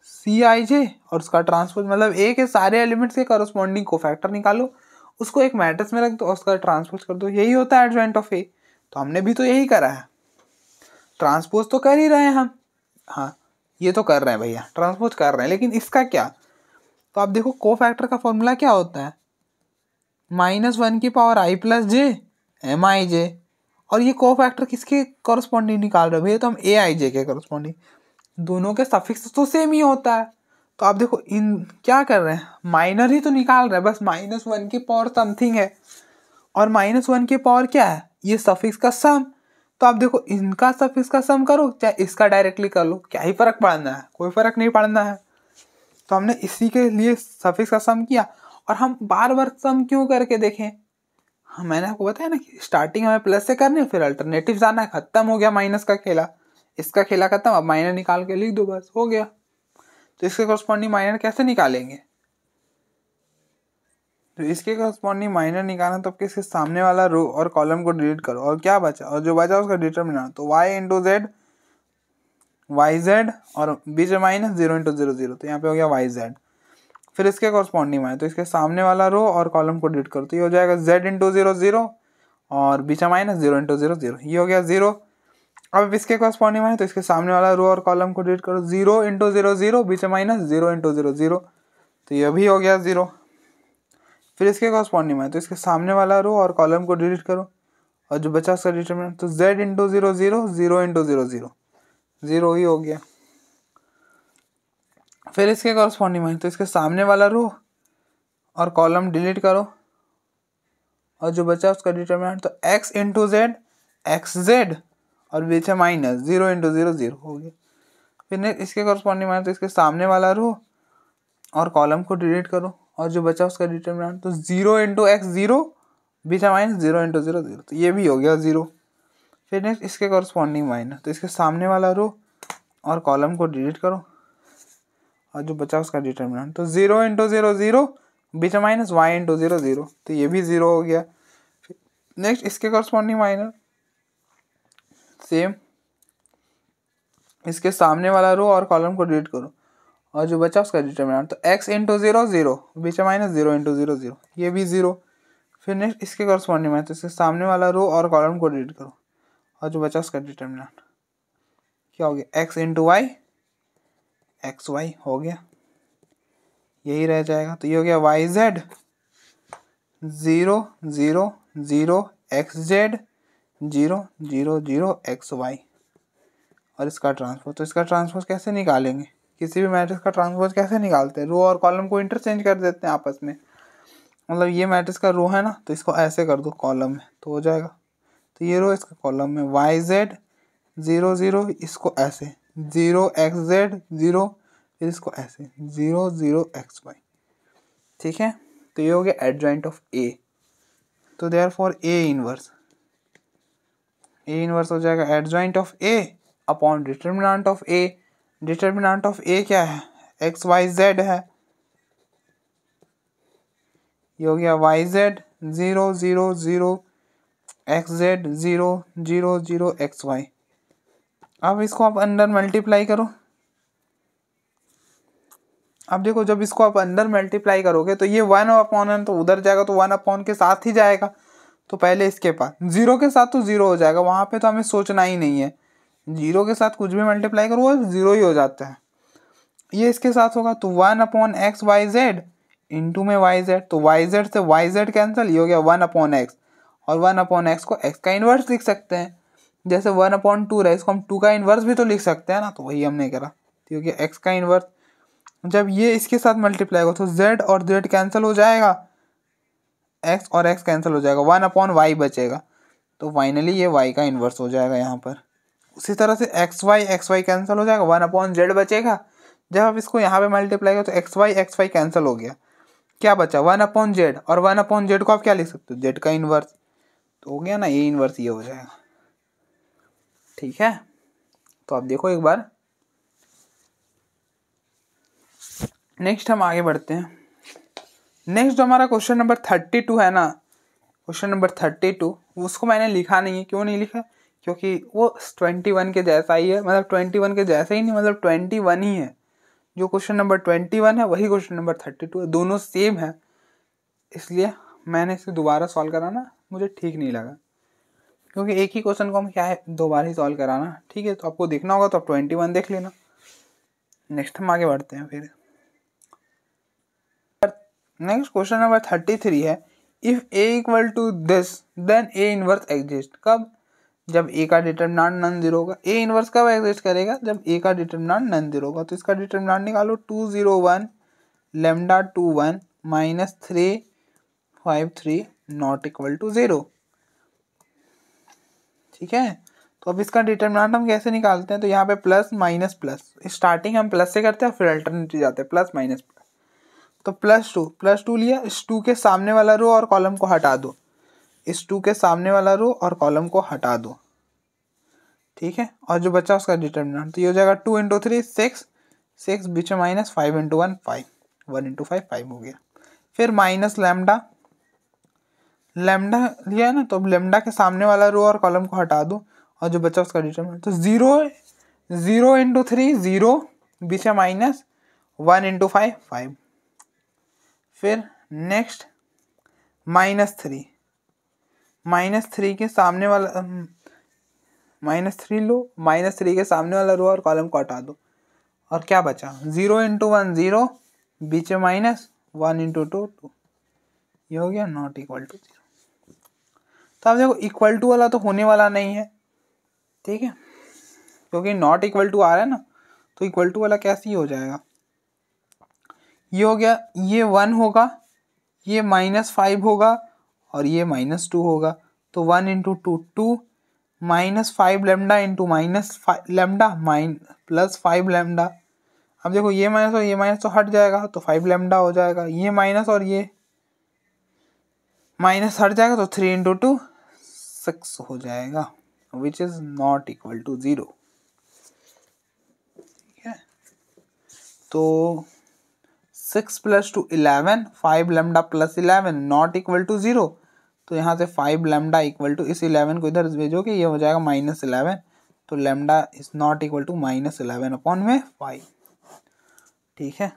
सी आई जे और उसका ट्रांसपोज, मतलब ए के सारे एलिमेंट्स के करस्पॉन्डिंग कोफैक्टर निकालो, उसको एक मैट्रिक्स में रख दो और उसका ट्रांसपोज कर दो, यही होता है एडजॉइंट ऑफ ए। तो हमने भी तो यही करा है, ट्रांसपोज तो कर ही रहे हैं हम, हाँ ये तो कर रहे हैं भैया, ट्रांसपोज कर रहे हैं, लेकिन इसका क्या। तो आप देखो कोफैक्टर का फॉर्मूला क्या होता है, -1 की पावर आई प्लस जे एम आई जे, और ये कोफैक्टर किसके कॉरस्पॉन्डिंग निकाल रहे हो भैया, तो हम ए आई जे के कॉरस्पॉन्डिंग, दोनों के सफिक्स तो सेम ही होता है। तो आप देखो इन क्या कर रहे हैं, माइनर ही तो निकाल रहे हैं, बस -1 की पावर समथिंग है और -1 की पावर क्या है, ये सफिक्स का सम। तो आप देखो इनका सफिक्स का सम करो चाहे इसका डायरेक्टली कर लो, क्या ही फर्क पड़ना है, कोई फर्क नहीं पड़ना है। तो हमने इसी के लिए सफिक्स का सम किया, और हम बार बार सम क्यों करके देखें, हाँ मैंने आपको बताया ना कि स्टार्टिंग हमें प्लस से करनी है, फिर अल्टरनेटिव जाना है, खत्म हो गया माइनस का खेला, इसका खेला खत्म, अब माइनर निकाल के लिख दो, बस हो गया। तो इसके कॉरस्पॉन्डिंग माइनर कैसे निकालेंगे, तो इसके कॉरस्पॉन्डिंग माइनर निकालना तो आपके इसके सामने वाला रो और कॉलम को डिलीट करो, और क्या बचा, और जो बचा उसका डिटरमिनेंट, तो y into z y z, और बीच में माइनस 0 इंटू 0 0, तो यहाँ पे हो गया वाई जेड। फिर इसके कॉरस्पॉन्डिंग माइनर, तो इसके सामने वाला रो और कॉलम को डिलीट करो, तो ये हो जाएगा z इंटू 0 0, और बीच में माइनस 0 इंटू 0 0, ये हो गया 0। अब इसके कॉरस्पॉन्डिंग माइनस, तो इसके सामने वाला रो और कॉलम को डिलीट करो, 0 इंटू 0 0, बीच में माइनस 0 इंटू 0 0, तो ये भी हो गया 0। फिर इसके कॉरस्पॉन्डिंग माइनस, तो इसके सामने वाला रो और कॉलम को डिलीट करो, और जो बचा उसका डिटरमिनेंट, तो z इंटू 0 0, 0 इंटू 0 0, 0 ही हो गया। फिर इसके कॉरस्पॉन्डिंग माइनस, तो इसके सामने वाला रो और कॉलम डिलीट करो, और जो बचा उसका डिटरमिनेंट, तो x into Z x Z, और बीच है माइनस 0 इंटू 0 0 हो गया। फिर इसके कॉरस्पॉन्डिंग माइनस, तो इसके सामने वाला रो और कॉलम को डिलीट करो, और जो बचा उसका डिटरमिनेंट, तो 0 इंटू एक्स 0, बीच है माइनस 0 इंटू 0 0, तो ये भी हो गया 0। फिर नेक्स्ट इसके कॉरस्पॉन्डिंग माइनस, तो इसके सामने वाला रो और कॉलम को डिलीट करो, और जो बचा उसका डिटरमिनेंट, तो 0 इंटू 0 0, बीच में माइनस y इंटू 0 0, तो ये भी 0 हो गया। नेक्स्ट इसके कॉरस्पॉन्डिंग माइनस, सेम इसके सामने वाला रो और कॉलम को डिलीट करो, और जो बचा उसका डिटरमिनेंट, तो x इंटू 0 0, बीच में माइनस 0 इंटू 0 0, ये भी 0। फिर नेक्स्ट इसके कॉरस्पॉन्डिंग माइनस, तो इसके सामने वाला रो और कॉलम को डिलीट करो, और जो बचा उसका डिटरमिनेंट क्या हो गया, x into y x y हो गया, यही रह जाएगा। तो ये हो गया y z 0 0 0 x z 0 0 0 x y, और इसका ट्रांसपोज। तो इसका ट्रांसपोज कैसे निकालेंगे, किसी भी मैट्रिक्स का ट्रांसपोज कैसे निकालते हैं, रो और कॉलम को इंटरचेंज कर देते हैं आपस में, मतलब ये मैट्रिक्स का रो है ना, तो इसको ऐसे कर दो कॉलम में, तो हो जाएगा। तो ये रो इसका कॉलम में वाई जेड 0 0, इसको ऐसे 0 एक्स जेड 0, फिर इसको ऐसे 0 0 एक्स वाई, ठीक है। तो ये हो गया एडजॉइंट ऑफ ए। तो देयरफॉर ए इनवर्स हो जाएगा adjoint of A upon determinant of A. Determinant of A क्या है, एक्स वाई जेड है, ये हो गया y z 0 0 0 x z 0 0 0 x y. अब इसको आप अंदर मल्टीप्लाई करो, अब देखो जब इसको आप अंदर मल्टीप्लाई करोगे तो ये 1 अपॉन है, तो उधर जाएगा तो 1 अपॉन के साथ ही जाएगा, तो पहले इसके पास 0 के साथ तो 0 हो जाएगा, वहाँ पे तो हमें सोचना ही नहीं है, 0 के साथ कुछ भी मल्टीप्लाई करो वो 0 ही हो जाता है। ये इसके साथ होगा तो 1 upon x y z into में वाई जेड, तो वाई जेड से वाई जेड कैंसिल, ये हो गया 1 अपॉन एक्स, और 1 अपॉन एक्स को एक्स का इन्वर्स लिख सकते हैं, जैसे 1 अपॉन 2 रहा है, इसको हम 2 का इन्वर्स भी तो लिख सकते हैं ना, तो वही हमने करा, तो ये एक्स का इन्वर्स। जब ये इसके साथ मल्टीप्लाई होगा तो z और z कैंसिल हो जाएगा, x और x कैंसिल हो जाएगा, 1 अपॉन वाई बचेगा, तो फाइनली ये y का इन्वर्स हो जाएगा यहाँ पर। उसी तरह से एक्स वाई कैंसिल हो जाएगा, 1 अपॉन जेड बचेगा, जब आप इसको यहाँ पे मल्टीप्लाई करो तो एक्स वाई कैंसिल हो गया, क्या बचा 1/z, और 1/z को आप क्या लिख सकते हो, z का इन्वर्स, तो हो गया ना ये इन्वर्स ये हो जाएगा। ठीक है, तो आप देखो एक बार। नेक्स्ट हम आगे बढ़ते हैं। नेक्स्ट जो हमारा क्वेश्चन नंबर 32 है ना, क्वेश्चन नंबर 32 उसको मैंने लिखा नहीं है। क्यों नहीं लिखा, क्योंकि वो 21 के जैसा ही है, मतलब 21 के जैसा ही नहीं, मतलब 21 ही है। जो क्वेश्चन नंबर 21 है वही क्वेश्चन नंबर 32 है, दोनों सेम है, इसलिए मैंने इसे दोबारा सॉल्व कराना मुझे ठीक नहीं लगा, क्योंकि एक ही क्वेश्चन को हम क्या है दोबारा ही सॉल्व कराना। ठीक है, तो आपको देखना होगा तो आप 21 देख लेना। नेक्स्ट हम आगे बढ़ते हैं फिर। नेक्स्ट क्वेश्चन नंबर 33 है, if A equal to this then A inverse exist. कब, जब ए का डिटरमिनेंट नॉन जीरो होगा। ए इनवर्स कब एग्जिस्ट करेगा, जब ए का डिटरमिनेंट नॉन जीरो होगा। तो इसका डिटरमिनेंट निकालो, 201 lambda 21 minus 353 not equal to 0। ठीक है, तो अब इसका डिटरमिनेंट हम कैसे निकालते हैं, तो यहाँ पे प्लस माइनस प्लस, स्टार्टिंग हम प्लस से करते हैं फिर अल्टरनेटिव जाते हैं प्लस माइनस प्लस। तो प्लस टू लिया, इस 2 के सामने वाला रो और कॉलम को हटा दो, इस 2 के सामने वाला रो और कॉलम को हटा दो। ठीक है, और जो बचा उसका डिटरमिनेंट, तो ये हो जाएगा 2 इंटू 3 6 बीच में माइनस 5 इंटू 1 5 1 इंटू 5 5 हो गया। फिर माइनस लैम्डा लिया है ना, तो अब लैम्डा के सामने वाला रो और कॉलम को हटा दो और जो बचा उसका डिटरमिनेंट, तो 0 इंटू 3 0 बीच में माइनस 1 इंटू 5 5। फिर नेक्स्ट माइनस थ्री के सामने वाला -3 लो, -3 के सामने वाला रो और कॉलम को हटा दो और क्या बचा 0 इंटू 1 0 बीच में माइनस 1 इंटू 2 2, ये हो गया नॉट इक्वल टू 0। तो आप देखो इक्वल टू वाला तो होने वाला नहीं है, ठीक है, क्योंकि नॉट इक्वल टू आ रहा है ना, तो इक्वल टू वाला कैसे ही हो जाएगा। ये हो गया, ये 1 होगा, ये -5 होगा और ये -2 होगा, तो 1 into 2 2 -5 lambda into -5 lambda plus 5 lambda. अब देखो ये माइनस और ये माइनस तो हट जाएगा, तो 5 लैम्डा हो जाएगा, ये माइनस और ये माइनस हट जाएगा, तो 3 इंटू 2 6 हो जाएगा, which is not equal to 0। ठीक है, तो 6 + 2 11 5 lambda plus 11 not equal to 0। तो यहाँ से 5 लैम्डा इक्वल टू, इस 11 को इधर भेजोगे ये हो जाएगा -11, तो lambda is not equal to -11 upon में 5। ठीक है,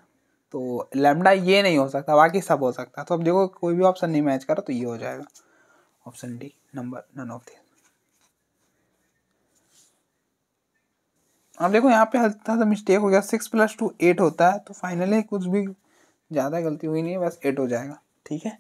तो लैम्डा ये नहीं हो सकता, बाकी सब हो सकता है। तो अब देखो कोई भी ऑप्शन नहीं मैच करा तो ये हो जाएगा option D, number none of this. अब देखो यहाँ पे हल्का सा मिस्टेक हो गया, 6 + 2 8 होता है, तो फाइनली कुछ भी ज़्यादा गलती हुई नहीं है, बस 8 हो जाएगा। ठीक है,